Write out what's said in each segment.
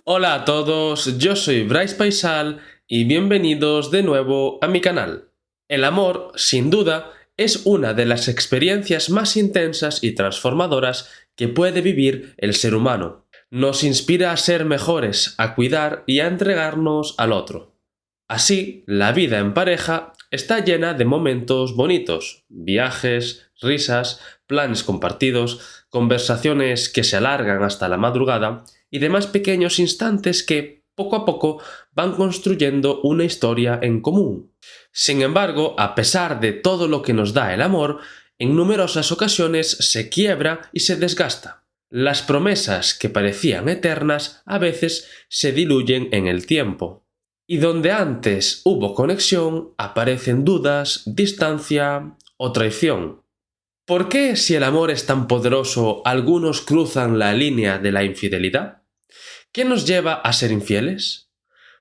Hola a todos, yo soy Bryce Paisal y bienvenidos de nuevo a mi canal. El amor, sin duda, es una de las experiencias más intensas y transformadoras que puede vivir el ser humano. Nos inspira a ser mejores, a cuidar y a entregarnos al otro. Así, la vida en pareja está llena de momentos bonitos, viajes, risas, planes compartidos, conversaciones que se alargan hasta la madrugada y demás pequeños instantes que, poco a poco, van construyendo una historia en común. Sin embargo, a pesar de todo lo que nos da el amor, en numerosas ocasiones se quiebra y se desgasta. Las promesas que parecían eternas a veces se diluyen en el tiempo. Y donde antes hubo conexión, aparecen dudas, distancia o traición. ¿Por qué, si el amor es tan poderoso, algunos cruzan la línea de la infidelidad? ¿Qué nos lleva a ser infieles?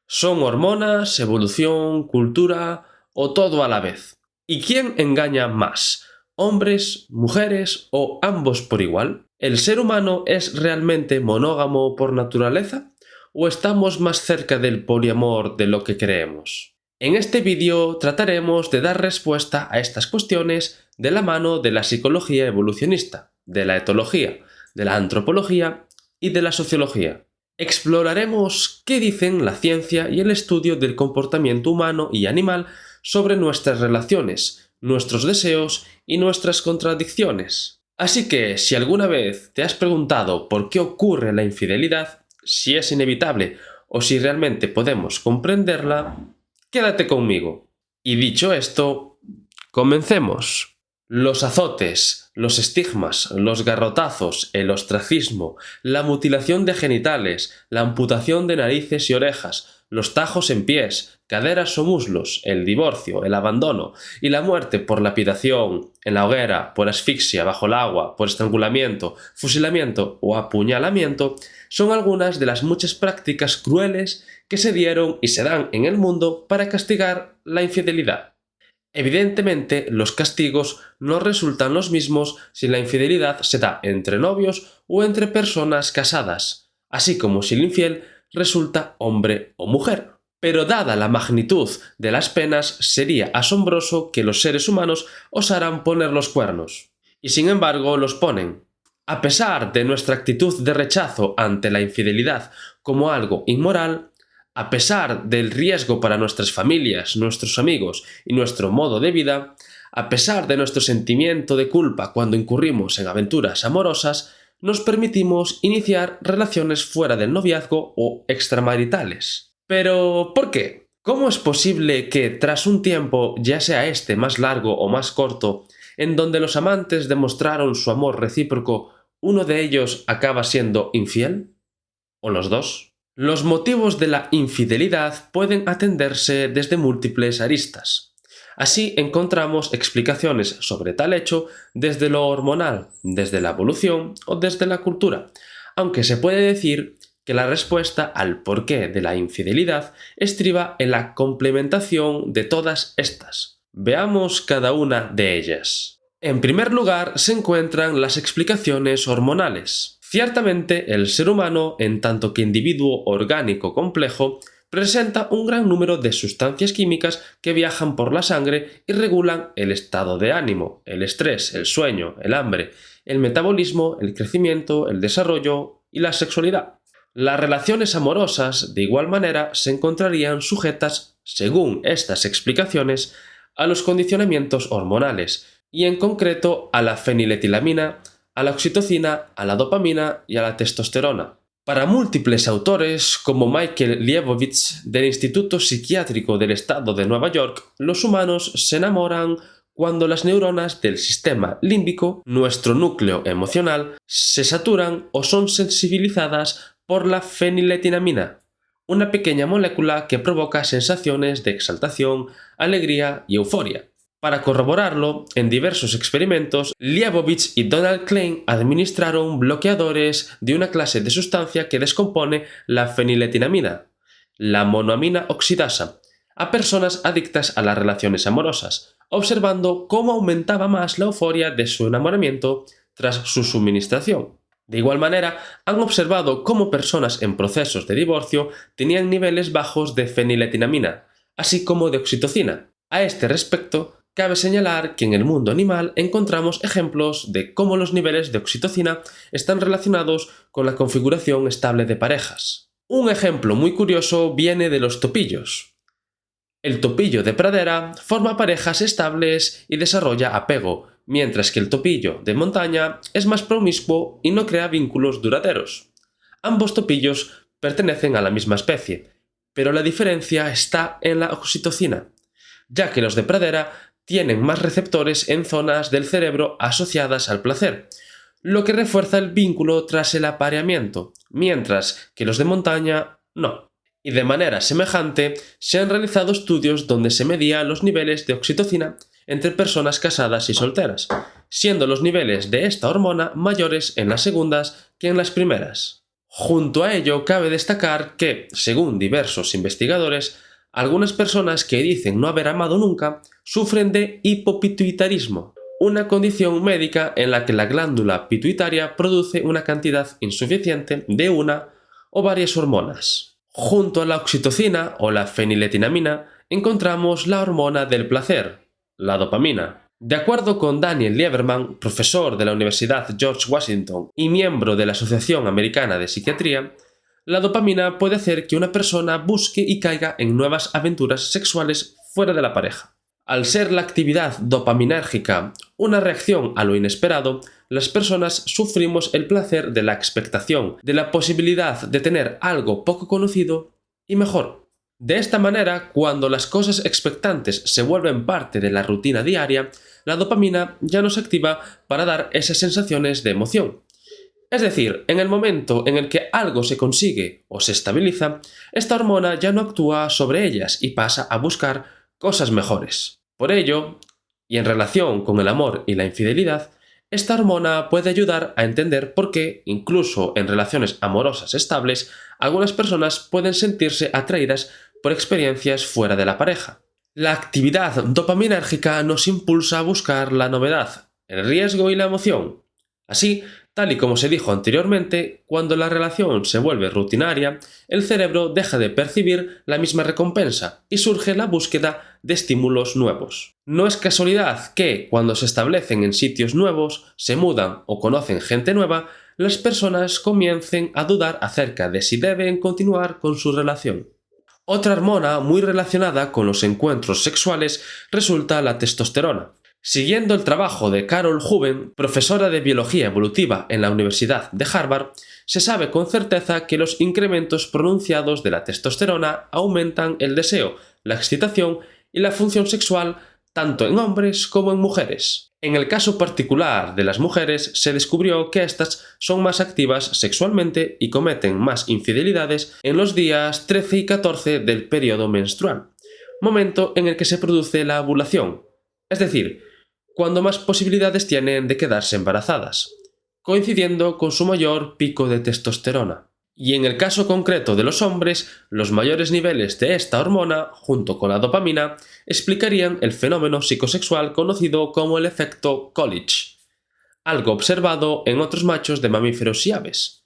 ¿Son hormonas, evolución, cultura o todo a la vez? ¿Y quién engaña más? ¿Hombres, mujeres o ambos por igual? ¿El ser humano es realmente monógamo por naturaleza? ¿O estamos más cerca del poliamor de lo que creemos? En este vídeo trataremos de dar respuesta a estas cuestiones de la mano de la psicología evolucionista, de la etología, de la antropología y de la sociología. Exploraremos qué dicen la ciencia y el estudio del comportamiento humano y animal sobre nuestras relaciones, nuestros deseos y nuestras contradicciones. Así que, si alguna vez te has preguntado por qué ocurre la infidelidad, si es inevitable o si realmente podemos comprenderla, quédate conmigo. Y dicho esto, comencemos. Los azotes, los estigmas, los garrotazos, el ostracismo, la mutilación de genitales, la amputación de narices y orejas, los tajos en pies, caderas o muslos, el divorcio, el abandono y la muerte por lapidación, en la hoguera, por asfixia, bajo el agua, por estrangulamiento, fusilamiento o apuñalamiento, son algunas de las muchas prácticas crueles que se dieron y se dan en el mundo para castigar la infidelidad. Evidentemente, los castigos no resultan los mismos si la infidelidad se da entre novios o entre personas casadas, así como si el infiel resulta hombre o mujer. Pero dada la magnitud de las penas, sería asombroso que los seres humanos osaran poner los cuernos. Y sin embargo, los ponen. A pesar de nuestra actitud de rechazo ante la infidelidad como algo inmoral, a pesar del riesgo para nuestras familias, nuestros amigos y nuestro modo de vida, a pesar de nuestro sentimiento de culpa cuando incurrimos en aventuras amorosas, nos permitimos iniciar relaciones fuera del noviazgo o extramaritales. Pero, ¿por qué? ¿Cómo es posible que tras un tiempo, ya sea este más largo o más corto, en donde los amantes demostraron su amor recíproco, uno de ellos acaba siendo infiel? ¿O los dos? Los motivos de la infidelidad pueden atenderse desde múltiples aristas. Así encontramos explicaciones sobre tal hecho desde lo hormonal, desde la evolución o desde la cultura, aunque se puede decir que la respuesta al porqué de la infidelidad estriba en la complementación de todas estas. Veamos cada una de ellas. En primer lugar se encuentran las explicaciones hormonales. Ciertamente, el ser humano, en tanto que individuo orgánico complejo, presenta un gran número de sustancias químicas que viajan por la sangre y regulan el estado de ánimo, el estrés, el sueño, el hambre, el metabolismo, el crecimiento, el desarrollo y la sexualidad. Las relaciones amorosas, de igual manera, se encontrarían sujetas, según estas explicaciones, a los condicionamientos hormonales, y en concreto a la feniletilamina, a la oxitocina, a la dopamina y a la testosterona. Para múltiples autores, como Michael Liebowitz del Instituto Psiquiátrico del Estado de Nueva York, los humanos se enamoran cuando las neuronas del sistema límbico, nuestro núcleo emocional, se saturan o son sensibilizadas por la feniletilamina, una pequeña molécula que provoca sensaciones de exaltación, alegría y euforia. Para corroborarlo, en diversos experimentos, Liebowitz y Donald Klein administraron bloqueadores de una clase de sustancia que descompone la feniletilamina, la monoamina oxidasa, a personas adictas a las relaciones amorosas, observando cómo aumentaba más la euforia de su enamoramiento tras su suministración. De igual manera, han observado cómo personas en procesos de divorcio tenían niveles bajos de feniletinamina, así como de oxitocina. A este respecto, cabe señalar que en el mundo animal encontramos ejemplos de cómo los niveles de oxitocina están relacionados con la configuración estable de parejas. Un ejemplo muy curioso viene de los topillos. El topillo de pradera forma parejas estables y desarrolla apego, mientras que el topillo de montaña es más promiscuo y no crea vínculos duraderos. Ambos topillos pertenecen a la misma especie, pero la diferencia está en la oxitocina, ya que los de pradera tienen más receptores en zonas del cerebro asociadas al placer, lo que refuerza el vínculo tras el apareamiento, mientras que los de montaña no. Y de manera semejante, se han realizado estudios donde se medía los niveles de oxitocina entre personas casadas y solteras, siendo los niveles de esta hormona mayores en las segundas que en las primeras. Junto a ello, cabe destacar que, según diversos investigadores, algunas personas que dicen no haber amado nunca sufren de hipopituitarismo, una condición médica en la que la glándula pituitaria produce una cantidad insuficiente de una o varias hormonas. Junto a la oxitocina o la feniletinamina encontramos la hormona del placer, la dopamina. De acuerdo con Daniel Lieberman, profesor de la Universidad George Washington y miembro de la Asociación Americana de Psiquiatría, la dopamina puede hacer que una persona busque y caiga en nuevas aventuras sexuales fuera de la pareja. Al ser la actividad dopaminérgica una reacción a lo inesperado, las personas sufrimos el placer de la expectación, de la posibilidad de tener algo poco conocido y mejor. De esta manera, cuando las cosas expectantes se vuelven parte de la rutina diaria, la dopamina ya no se activa para dar esas sensaciones de emoción. Es decir, en el momento en el que algo se consigue o se estabiliza, esta hormona ya no actúa sobre ellas y pasa a buscar cosas mejores. Por ello, y en relación con el amor y la infidelidad, esta hormona puede ayudar a entender por qué, incluso en relaciones amorosas estables, algunas personas pueden sentirse atraídas por experiencias fuera de la pareja. La actividad dopaminérgica nos impulsa a buscar la novedad, el riesgo y la emoción. Así, tal y como se dijo anteriormente, cuando la relación se vuelve rutinaria, el cerebro deja de percibir la misma recompensa y surge la búsqueda de estímulos nuevos. No es casualidad que, cuando se establecen en sitios nuevos, se mudan o conocen gente nueva, las personas comiencen a dudar acerca de si deben continuar con su relación. Otra hormona muy relacionada con los encuentros sexuales resulta la testosterona. Siguiendo el trabajo de Carol Hooven, profesora de biología evolutiva en la Universidad de Harvard, se sabe con certeza que los incrementos pronunciados de la testosterona aumentan el deseo, la excitación y la función sexual tanto en hombres como en mujeres. En el caso particular de las mujeres, se descubrió que éstas son más activas sexualmente y cometen más infidelidades en los días 13 y 14 del periodo menstrual, momento en el que se produce la ovulación, es decir, cuando más posibilidades tienen de quedarse embarazadas, coincidiendo con su mayor pico de testosterona. Y en el caso concreto de los hombres, los mayores niveles de esta hormona, junto con la dopamina, explicarían el fenómeno psicosexual conocido como el efecto Coolidge, algo observado en otros machos de mamíferos y aves,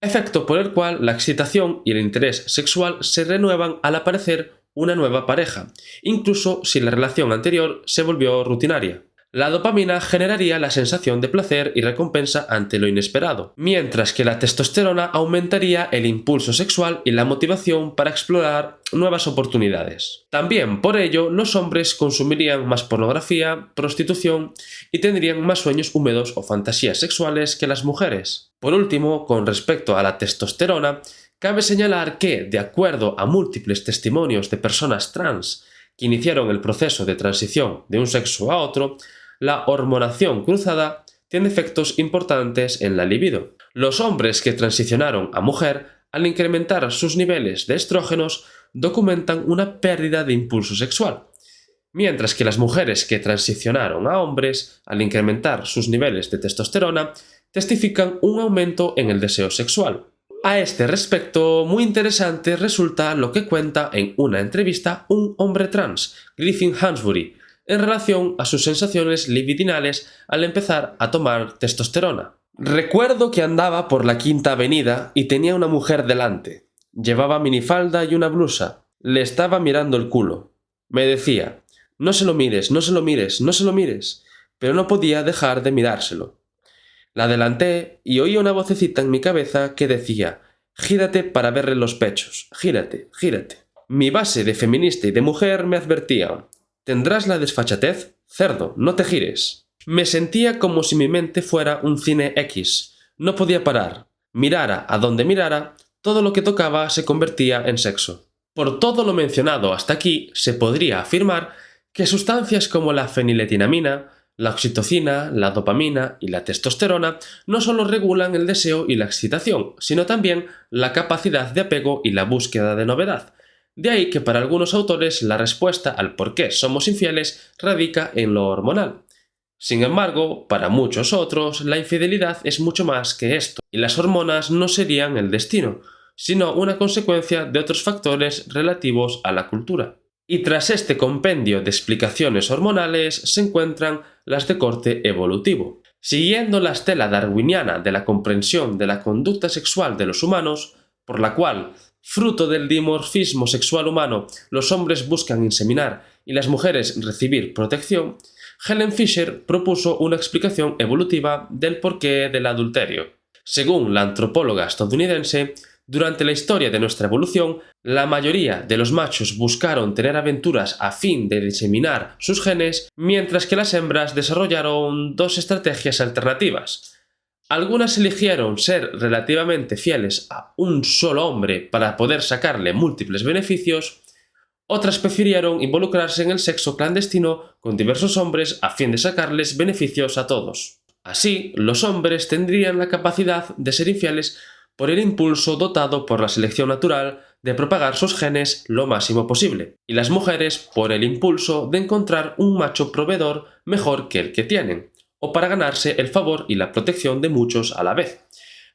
efecto por el cual la excitación y el interés sexual se renuevan al aparecer una nueva pareja, incluso si la relación anterior se volvió rutinaria. La dopamina generaría la sensación de placer y recompensa ante lo inesperado, mientras que la testosterona aumentaría el impulso sexual y la motivación para explorar nuevas oportunidades. También por ello, los hombres consumirían más pornografía, prostitución y tendrían más sueños húmedos o fantasías sexuales que las mujeres. Por último, con respecto a la testosterona, cabe señalar que, de acuerdo a múltiples testimonios de personas trans que iniciaron el proceso de transición de un sexo a otro, la hormonación cruzada tiene efectos importantes en la libido. Los hombres que transicionaron a mujer, al incrementar sus niveles de estrógenos, documentan una pérdida de impulso sexual, mientras que las mujeres que transicionaron a hombres, al incrementar sus niveles de testosterona, testifican un aumento en el deseo sexual. A este respecto, muy interesante resulta lo que cuenta en una entrevista un hombre trans, Griffin Hansbury, en relación a sus sensaciones libidinales al empezar a tomar testosterona. Recuerdo que andaba por la Quinta Avenida y tenía una mujer delante. Llevaba minifalda y una blusa. Le estaba mirando el culo. Me decía, no se lo mires, no se lo mires, no se lo mires, pero no podía dejar de mirárselo. La adelanté y oí una vocecita en mi cabeza que decía, gírate para verle los pechos, gírate, gírate. Mi base de feminista y de mujer me advertía, tendrás la desfachatez, cerdo, no te gires. Me sentía como si mi mente fuera un cine X. No podía parar. Mirara a donde mirara, todo lo que tocaba se convertía en sexo. Por todo lo mencionado hasta aquí, se podría afirmar que sustancias como la feniletinamina, la oxitocina, la dopamina y la testosterona no solo regulan el deseo y la excitación, sino también la capacidad de apego y la búsqueda de novedad. De ahí que para algunos autores la respuesta al por qué somos infieles radica en lo hormonal. Sin embargo, para muchos otros, la infidelidad es mucho más que esto, y las hormonas no serían el destino, sino una consecuencia de otros factores relativos a la cultura. Y tras este compendio de explicaciones hormonales se encuentran las de corte evolutivo. Siguiendo la estela darwiniana de la comprensión de la conducta sexual de los humanos, por la cual, fruto del dimorfismo sexual humano, los hombres buscan inseminar y las mujeres recibir protección, Helen Fisher propuso una explicación evolutiva del porqué del adulterio. Según la antropóloga estadounidense, durante la historia de nuestra evolución, la mayoría de los machos buscaron tener aventuras a fin de diseminar sus genes, mientras que las hembras desarrollaron dos estrategias alternativas. Algunas eligieron ser relativamente fieles a un solo hombre para poder sacarle múltiples beneficios. Otras prefirieron involucrarse en el sexo clandestino con diversos hombres a fin de sacarles beneficios a todos. Así, los hombres tendrían la capacidad de ser infieles por el impulso dotado por la selección natural de propagar sus genes lo máximo posible, y las mujeres por el impulso de encontrar un macho proveedor mejor que el que tienen, o para ganarse el favor y la protección de muchos a la vez,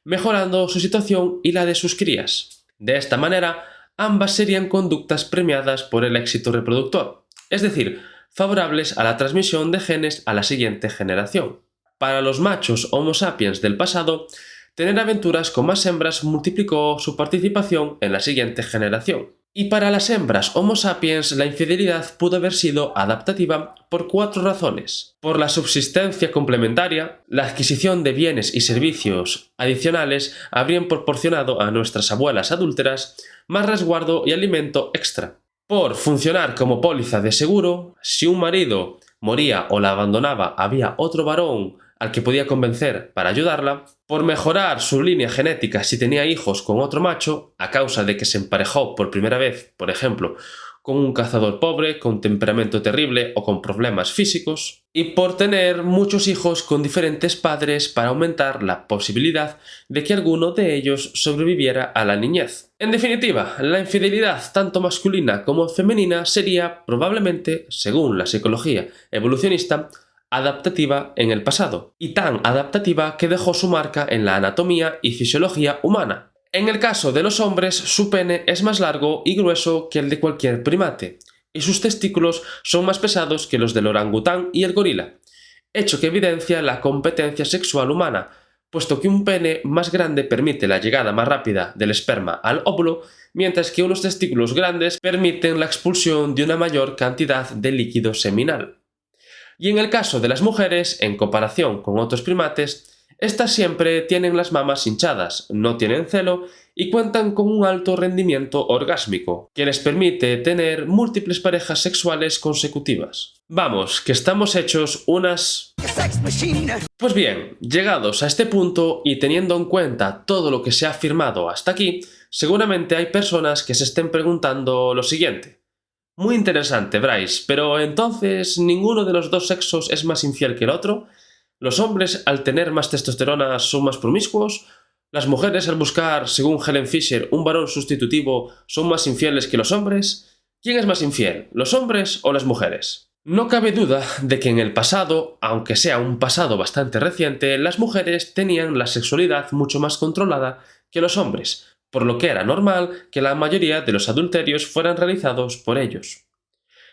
mejorando su situación y la de sus crías. De esta manera, ambas serían conductas premiadas por el éxito reproductor, es decir, favorables a la transmisión de genes a la siguiente generación. Para los machos Homo sapiens del pasado, tener aventuras con más hembras multiplicó su participación en la siguiente generación. Y para las hembras Homo sapiens la infidelidad pudo haber sido adaptativa por 4 razones. Por la subsistencia complementaria, la adquisición de bienes y servicios adicionales habrían proporcionado a nuestras abuelas adúlteras más resguardo y alimento extra. Por funcionar como póliza de seguro, si un marido moría o la abandonaba, había otro varón al que podía convencer para ayudarla. Por mejorar su línea genética si tenía hijos con otro macho, a causa de que se emparejó por primera vez, por ejemplo, con un cazador pobre, con temperamento terrible o con problemas físicos, y por tener muchos hijos con diferentes padres para aumentar la posibilidad de que alguno de ellos sobreviviera a la niñez. En definitiva, la infidelidad tanto masculina como femenina sería probablemente, según la psicología evolucionista, adaptativa en el pasado, y tan adaptativa que dejó su marca en la anatomía y fisiología humana. En el caso de los hombres, su pene es más largo y grueso que el de cualquier primate, y sus testículos son más pesados que los del orangután y el gorila, hecho que evidencia la competencia sexual humana, puesto que un pene más grande permite la llegada más rápida del esperma al óvulo, mientras que unos testículos grandes permiten la expulsión de una mayor cantidad de líquido seminal. Y en el caso de las mujeres, en comparación con otros primates, estas siempre tienen las mamas hinchadas, no tienen celo y cuentan con un alto rendimiento orgásmico, que les permite tener múltiples parejas sexuales consecutivas. Vamos, que estamos hechos unas... Pues bien, llegados a este punto y teniendo en cuenta todo lo que se ha afirmado hasta aquí, seguramente hay personas que se estén preguntando lo siguiente. Muy interesante, Bryce, pero entonces ¿ninguno de los dos sexos es más infiel que el otro? ¿Los hombres, al tener más testosterona, son más promiscuos? ¿Las mujeres, al buscar, según Helen Fisher, un varón sustitutivo, son más infieles que los hombres? ¿Quién es más infiel, los hombres o las mujeres? No cabe duda de que en el pasado, aunque sea un pasado bastante reciente, las mujeres tenían la sexualidad mucho más controlada que los hombres, por lo que era normal que la mayoría de los adulterios fueran realizados por ellos.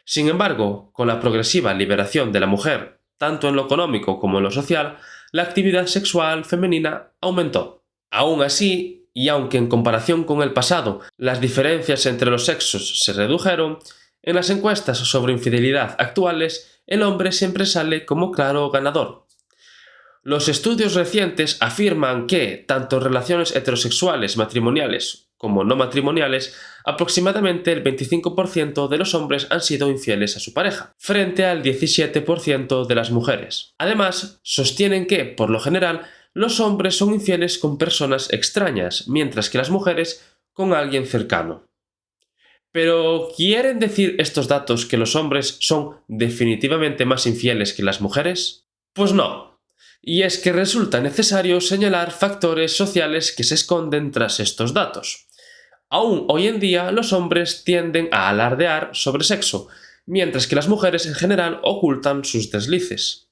Sin embargo, con la progresiva liberación de la mujer, tanto en lo económico como en lo social, la actividad sexual femenina aumentó. Aún así, y aunque en comparación con el pasado las diferencias entre los sexos se redujeron, en las encuestas sobre infidelidad actuales el hombre siempre sale como claro ganador. Los estudios recientes afirman que, tanto en relaciones heterosexuales matrimoniales como no matrimoniales, aproximadamente el 25% de los hombres han sido infieles a su pareja, frente al 17% de las mujeres. Además, sostienen que, por lo general, los hombres son infieles con personas extrañas, mientras que las mujeres con alguien cercano. Pero, ¿quieren decir estos datos que los hombres son definitivamente más infieles que las mujeres? Pues no. Y es que resulta necesario señalar factores sociales que se esconden tras estos datos. Aún hoy en día los hombres tienden a alardear sobre sexo, mientras que las mujeres en general ocultan sus deslices.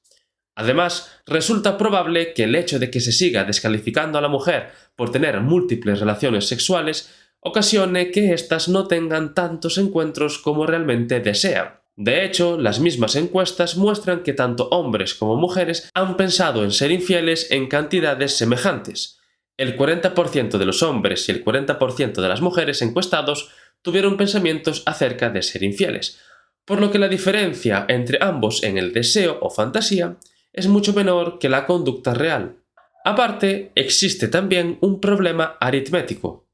Además, resulta probable que el hecho de que se siga descalificando a la mujer por tener múltiples relaciones sexuales ocasione que éstas no tengan tantos encuentros como realmente desean. De hecho, las mismas encuestas muestran que tanto hombres como mujeres han pensado en ser infieles en cantidades semejantes. El 40% de los hombres y el 40% de las mujeres encuestados tuvieron pensamientos acerca de ser infieles, por lo que la diferencia entre ambos en el deseo o fantasía es mucho menor que la conducta real. Aparte, existe también un problema aritmético.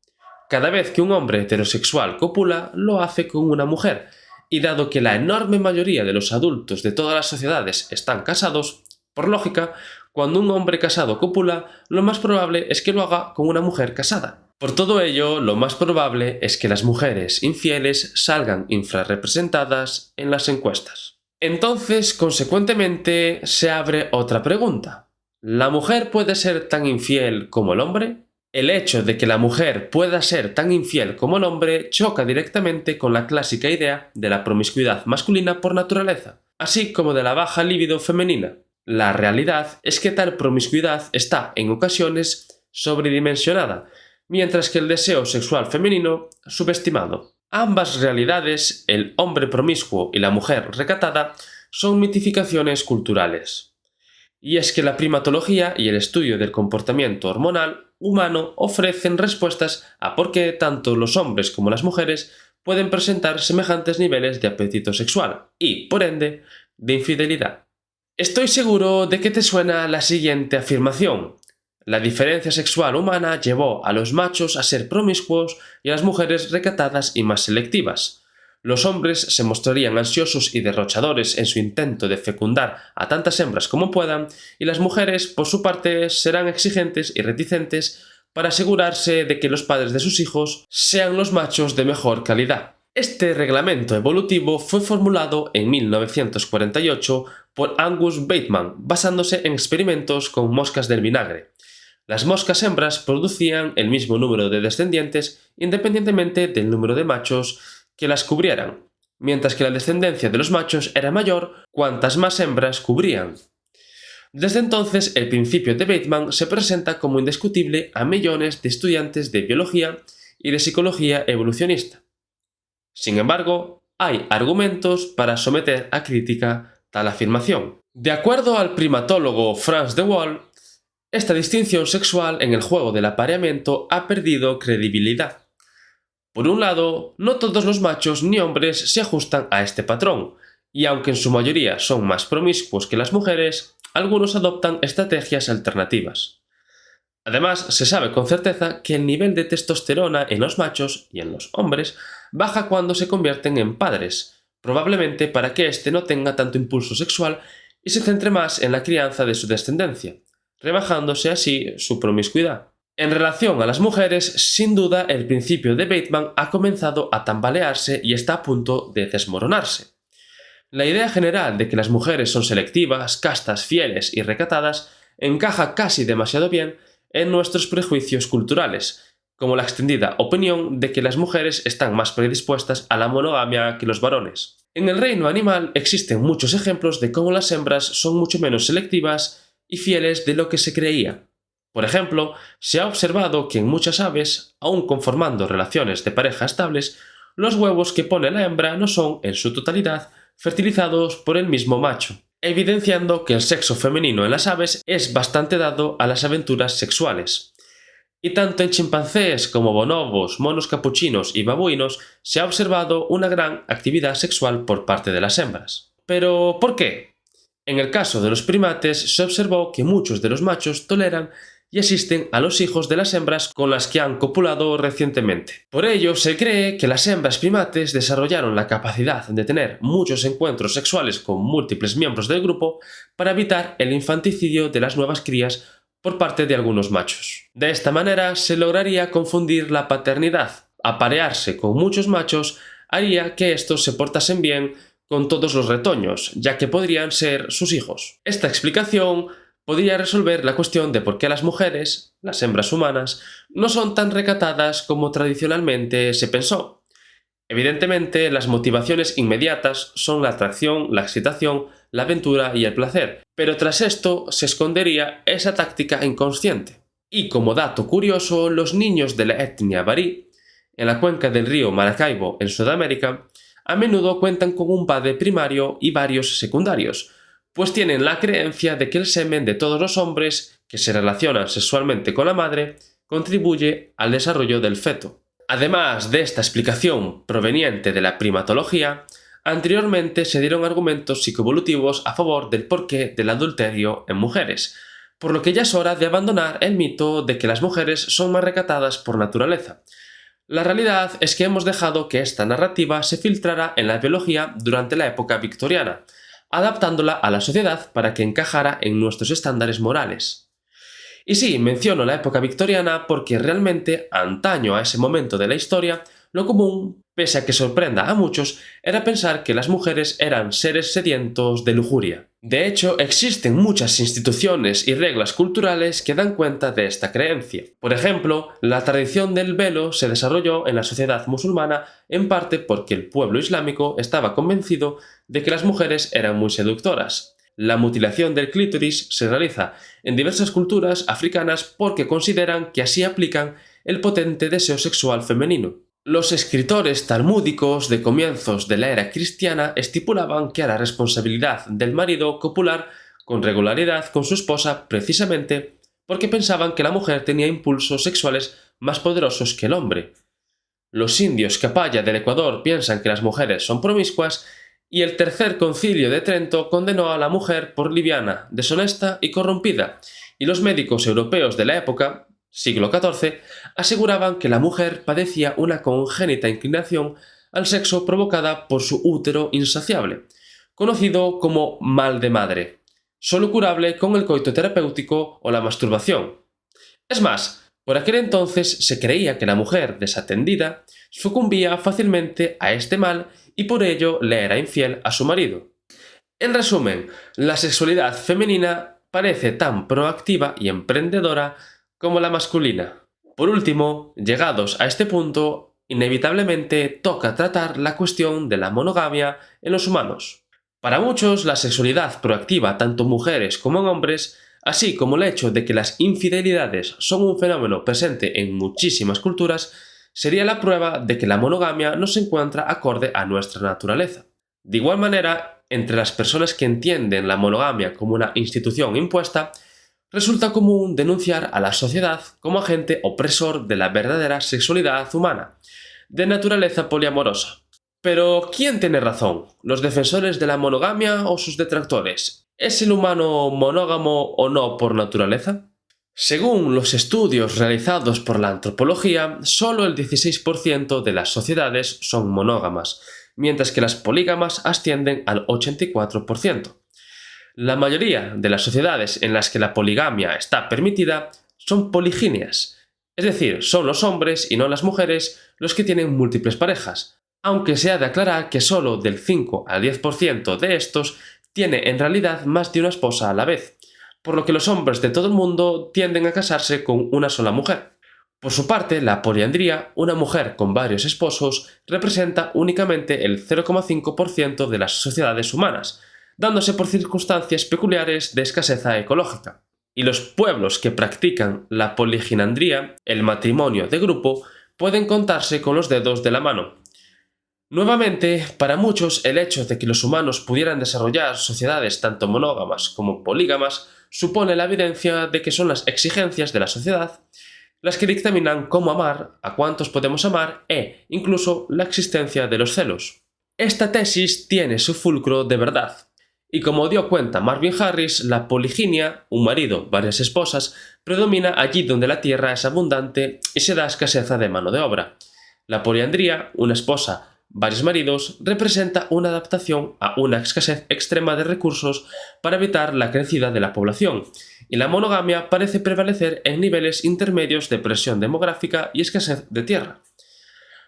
Cada vez que un hombre heterosexual copula, lo hace con una mujer, y dado que la enorme mayoría de los adultos de todas las sociedades están casados, por lógica, cuando un hombre casado copula, lo más probable es que lo haga con una mujer casada. Por todo ello, lo más probable es que las mujeres infieles salgan infrarrepresentadas en las encuestas. Entonces, consecuentemente, se abre otra pregunta. ¿La mujer puede ser tan infiel como el hombre? El hecho de que la mujer pueda ser tan infiel como el hombre choca directamente con la clásica idea de la promiscuidad masculina por naturaleza, así como de la baja libido femenina. La realidad es que tal promiscuidad está, en ocasiones, sobredimensionada, mientras que el deseo sexual femenino subestimado. Ambas realidades, el hombre promiscuo y la mujer recatada, son mitificaciones culturales. Y es que la primatología y el estudio del comportamiento hormonal humano ofrecen respuestas a por qué tanto los hombres como las mujeres pueden presentar semejantes niveles de apetito sexual y, por ende, de infidelidad. Estoy seguro de que te suena la siguiente afirmación. La diferencia sexual humana llevó a los machos a ser promiscuos y a las mujeres recatadas y más selectivas. Los hombres se mostrarían ansiosos y derrochadores en su intento de fecundar a tantas hembras como puedan, y las mujeres, por su parte, serán exigentes y reticentes para asegurarse de que los padres de sus hijos sean los machos de mejor calidad. Este reglamento evolutivo fue formulado en 1948 por Angus Bateman, basándose en experimentos con moscas del vinagre. Las moscas hembras producían el mismo número de descendientes independientemente del número de machos que las cubrieran, mientras que la descendencia de los machos era mayor cuantas más hembras cubrían. Desde entonces, el principio de Bateman se presenta como indiscutible a millones de estudiantes de biología y de psicología evolucionista. Sin embargo, hay argumentos para someter a crítica tal afirmación. De acuerdo al primatólogo Franz de Waal, esta distinción sexual en el juego del apareamiento ha perdido credibilidad. Por un lado, no todos los machos ni hombres se ajustan a este patrón, y aunque en su mayoría son más promiscuos que las mujeres, algunos adoptan estrategias alternativas. Además, se sabe con certeza que el nivel de testosterona en los machos y en los hombres baja cuando se convierten en padres, probablemente para que éste no tenga tanto impulso sexual y se centre más en la crianza de su descendencia, rebajándose así su promiscuidad. En relación a las mujeres, sin duda el principio de Bateman ha comenzado a tambalearse y está a punto de desmoronarse. La idea general de que las mujeres son selectivas, castas, fieles y recatadas encaja casi demasiado bien en nuestros prejuicios culturales, como la extendida opinión de que las mujeres están más predispuestas a la monogamia que los varones. En el reino animal existen muchos ejemplos de cómo las hembras son mucho menos selectivas y fieles de lo que se creía. Por ejemplo, se ha observado que en muchas aves, aun conformando relaciones de pareja estables, los huevos que pone la hembra no son, en su totalidad, fertilizados por el mismo macho. evidenciando que el sexo femenino en las aves es bastante dado a las aventuras sexuales. Y tanto en chimpancés como bonobos, monos capuchinos y babuinos se ha observado una gran actividad sexual por parte de las hembras. ¿Pero por qué? En el caso de los primates se observó que muchos de los machos toleran y asisten a los hijos de las hembras con las que han copulado recientemente. Por ello, se cree que las hembras primates desarrollaron la capacidad de tener muchos encuentros sexuales con múltiples miembros del grupo para evitar el infanticidio de las nuevas crías por parte de algunos machos. De esta manera se lograría confundir la paternidad. Aparearse con muchos machos haría que estos se portasen bien con todos los retoños, ya que podrían ser sus hijos. Esta explicación podría resolver la cuestión de por qué las mujeres, las hembras humanas, no son tan recatadas como tradicionalmente se pensó. Evidentemente, las motivaciones inmediatas son la atracción, la excitación, la aventura y el placer, pero tras esto se escondería esa táctica inconsciente. Y como dato curioso, los niños de la etnia barí, en la cuenca del río Maracaibo en Sudamérica, a menudo cuentan con un padre primario y varios secundarios, pues tienen la creencia de que el semen de todos los hombres que se relacionan sexualmente con la madre contribuye al desarrollo del feto. Además de esta explicación proveniente de la primatología, anteriormente se dieron argumentos psicoevolutivos a favor del porqué del adulterio en mujeres, por lo que ya es hora de abandonar el mito de que las mujeres son más recatadas por naturaleza. La realidad es que hemos dejado que esta narrativa se filtrara en la biología durante la época victoriana, adaptándola a la sociedad para que encajara en nuestros estándares morales. Y sí, menciono la época victoriana porque realmente, antaño a ese momento de la historia, lo común, pese a que sorprenda a muchos, era pensar que las mujeres eran seres sedientos de lujuria. De hecho, existen muchas instituciones y reglas culturales que dan cuenta de esta creencia. Por ejemplo, la tradición del velo se desarrolló en la sociedad musulmana en parte porque el pueblo islámico estaba convencido de que las mujeres eran muy seductoras. La mutilación del clítoris se realiza en diversas culturas africanas porque consideran que así aplican el potente deseo sexual femenino. Los escritores talmúdicos de comienzos de la era cristiana estipulaban que era responsabilidad del marido copular con regularidad con su esposa precisamente porque pensaban que la mujer tenía impulsos sexuales más poderosos que el hombre. Los indios Capaya del Ecuador piensan que las mujeres son promiscuas y el Tercer Concilio de Trento condenó a la mujer por liviana, deshonesta y corrompida, y los médicos europeos de la época, siglo XIV, aseguraban que la mujer padecía una congénita inclinación al sexo provocada por su útero insaciable, conocido como mal de madre, solo curable con el coito terapéutico o la masturbación. Es más, por aquel entonces se creía que la mujer desatendida sucumbía fácilmente a este mal y por ello le era infiel a su marido. En resumen, la sexualidad femenina parece tan proactiva y emprendedora como la masculina. Por último, llegados a este punto, inevitablemente toca tratar la cuestión de la monogamia en los humanos. Para muchos, la sexualidad proactiva tanto en mujeres como en hombres, así como el hecho de que las infidelidades son un fenómeno presente en muchísimas culturas, sería la prueba de que la monogamia no se encuentra acorde a nuestra naturaleza. De igual manera, entre las personas que entienden la monogamia como una institución impuesta, resulta común denunciar a la sociedad como agente opresor de la verdadera sexualidad humana, de naturaleza poliamorosa. Pero, ¿quién tiene razón? ¿Los defensores de la monogamia o sus detractores? ¿Es el humano monógamo o no por naturaleza? Según los estudios realizados por la antropología, solo el 16% de las sociedades son monógamas, mientras que las polígamas ascienden al 84%. La mayoría de las sociedades en las que la poligamia está permitida son poligíneas, es decir, son los hombres y no las mujeres los que tienen múltiples parejas, aunque se ha de aclarar que solo del 5 al 10% de estos tiene en realidad más de una esposa a la vez, por lo que los hombres de todo el mundo tienden a casarse con una sola mujer. Por su parte, la poliandría, una mujer con varios esposos, representa únicamente el 0,5% de las sociedades humanas, dándose por circunstancias peculiares de escasez ecológica. Y los pueblos que practican la poliginandría, el matrimonio de grupo, pueden contarse con los dedos de la mano. Nuevamente, para muchos el hecho de que los humanos pudieran desarrollar sociedades tanto monógamas como polígamas supone la evidencia de que son las exigencias de la sociedad las que dictaminan cómo amar, a cuántos podemos amar e incluso la existencia de los celos. Esta tesis tiene su fulcro de verdad, y como dio cuenta Marvin Harris, la poliginia, un marido, varias esposas, predomina allí donde la tierra es abundante y se da escasez de mano de obra. La poliandría, una esposa, varios maridos, representa una adaptación a una escasez extrema de recursos para evitar la crecida de la población, y la monogamia parece prevalecer en niveles intermedios de presión demográfica y escasez de tierra.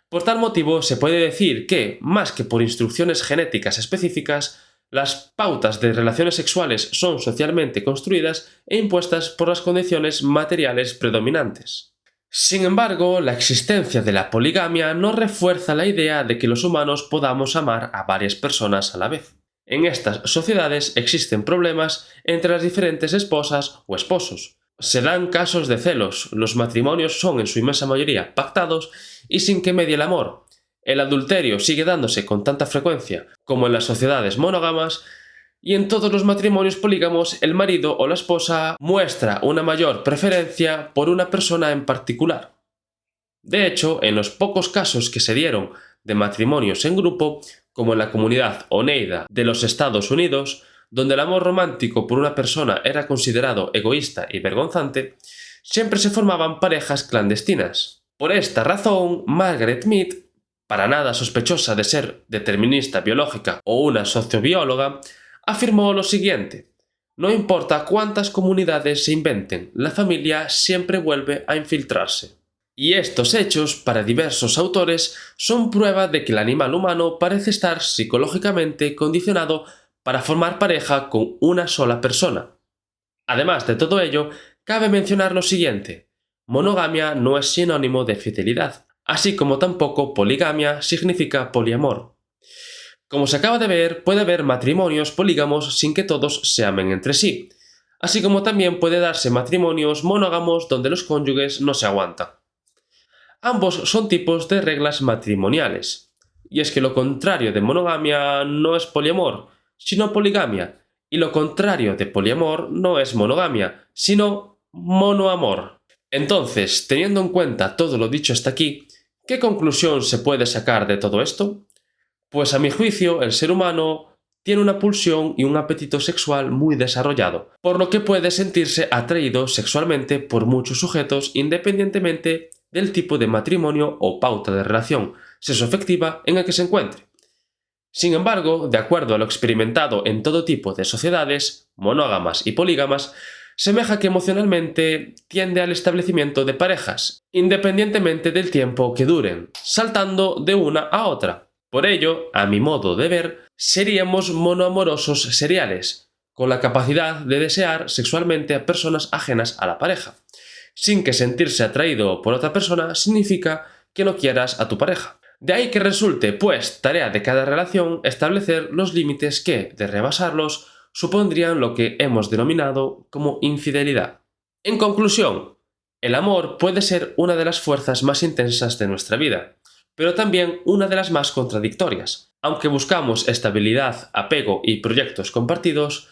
Por tal motivo, se puede decir que, más que por instrucciones genéticas específicas, las pautas de relaciones sexuales son socialmente construidas e impuestas por las condiciones materiales predominantes. Sin embargo, la existencia de la poligamia no refuerza la idea de que los humanos podamos amar a varias personas a la vez. En estas sociedades existen problemas entre las diferentes esposas o esposos. Se dan casos de celos, los matrimonios son en su inmensa mayoría pactados y sin que medie el amor. El adulterio sigue dándose con tanta frecuencia como en las sociedades monógamas, y en todos los matrimonios polígamos el marido o la esposa muestra una mayor preferencia por una persona en particular. De hecho, en los pocos casos que se dieron de matrimonios en grupo, como en la comunidad Oneida de los Estados Unidos, donde el amor romántico por una persona era considerado egoísta y vergonzante, siempre se formaban parejas clandestinas. Por esta razón, Margaret Mead, para nada sospechosa de ser determinista biológica o una sociobióloga, afirmó lo siguiente: no importa cuántas comunidades se inventen, la familia siempre vuelve a infiltrarse. Y estos hechos, para diversos autores, son prueba de que el animal humano parece estar psicológicamente condicionado para formar pareja con una sola persona. Además de todo ello, cabe mencionar lo siguiente: monogamia no es sinónimo de fidelidad, así como tampoco poligamia significa poliamor. Como se acaba de ver, puede haber matrimonios polígamos sin que todos se amen entre sí, así como también puede darse matrimonios monógamos donde los cónyuges no se aguantan. Ambos son tipos de reglas matrimoniales, y es que lo contrario de monogamia no es poliamor, sino poligamia, y lo contrario de poliamor no es monogamia, sino monoamor. Entonces, teniendo en cuenta todo lo dicho hasta aquí, ¿qué conclusión se puede sacar de todo esto? Pues a mi juicio, el ser humano tiene una pulsión y un apetito sexual muy desarrollado, por lo que puede sentirse atraído sexualmente por muchos sujetos independientemente del tipo de matrimonio o pauta de relación sexoafectiva en el que se encuentre. Sin embargo, de acuerdo a lo experimentado en todo tipo de sociedades, monógamas y polígamas, semeja que emocionalmente tiende al establecimiento de parejas, independientemente del tiempo que duren, saltando de una a otra. Por ello, a mi modo de ver, seríamos monoamorosos seriales, con la capacidad de desear sexualmente a personas ajenas a la pareja, sin que sentirse atraído por otra persona significa que no quieras a tu pareja. De ahí que resulte, pues, tarea de cada relación establecer los límites que, de rebasarlos, supondrían lo que hemos denominado como infidelidad. En conclusión, el amor puede ser una de las fuerzas más intensas de nuestra vida, pero también una de las más contradictorias. Aunque buscamos estabilidad, apego y proyectos compartidos,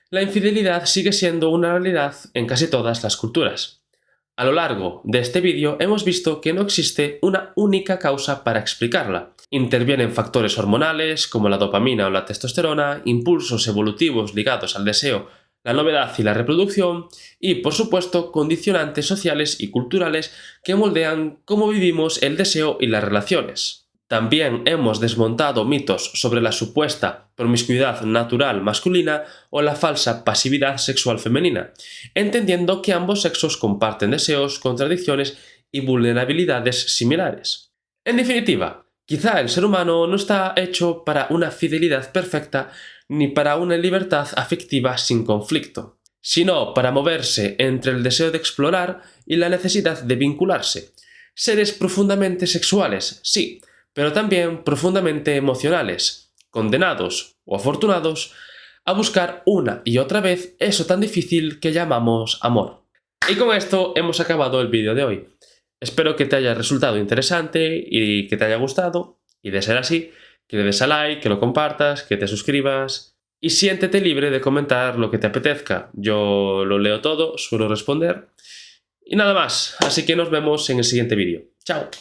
la infidelidad sigue siendo una realidad en casi todas las culturas. A lo largo de este vídeo hemos visto que no existe una única causa para explicarla. Intervienen factores hormonales como la dopamina o la testosterona, impulsos evolutivos ligados al deseo, la novedad y la reproducción, y por supuesto condicionantes sociales y culturales que moldean cómo vivimos el deseo y las relaciones. También hemos desmontado mitos sobre la supuesta promiscuidad natural masculina o la falsa pasividad sexual femenina, entendiendo que ambos sexos comparten deseos, contradicciones y vulnerabilidades similares. En definitiva, quizá el ser humano no está hecho para una fidelidad perfecta ni para una libertad afectiva sin conflicto, sino para moverse entre el deseo de explorar y la necesidad de vincularse. Seres profundamente sexuales, sí, pero también profundamente emocionales, condenados o afortunados a buscar una y otra vez eso tan difícil que llamamos amor. Y con esto hemos acabado el vídeo de hoy. Espero que te haya resultado interesante y que te haya gustado, Y de ser así, que le des a like, que lo compartas, que te suscribas y siéntete libre de comentar lo que te apetezca. Yo lo leo todo, suelo responder y nada más. Así que nos vemos en el siguiente vídeo. ¡Chao!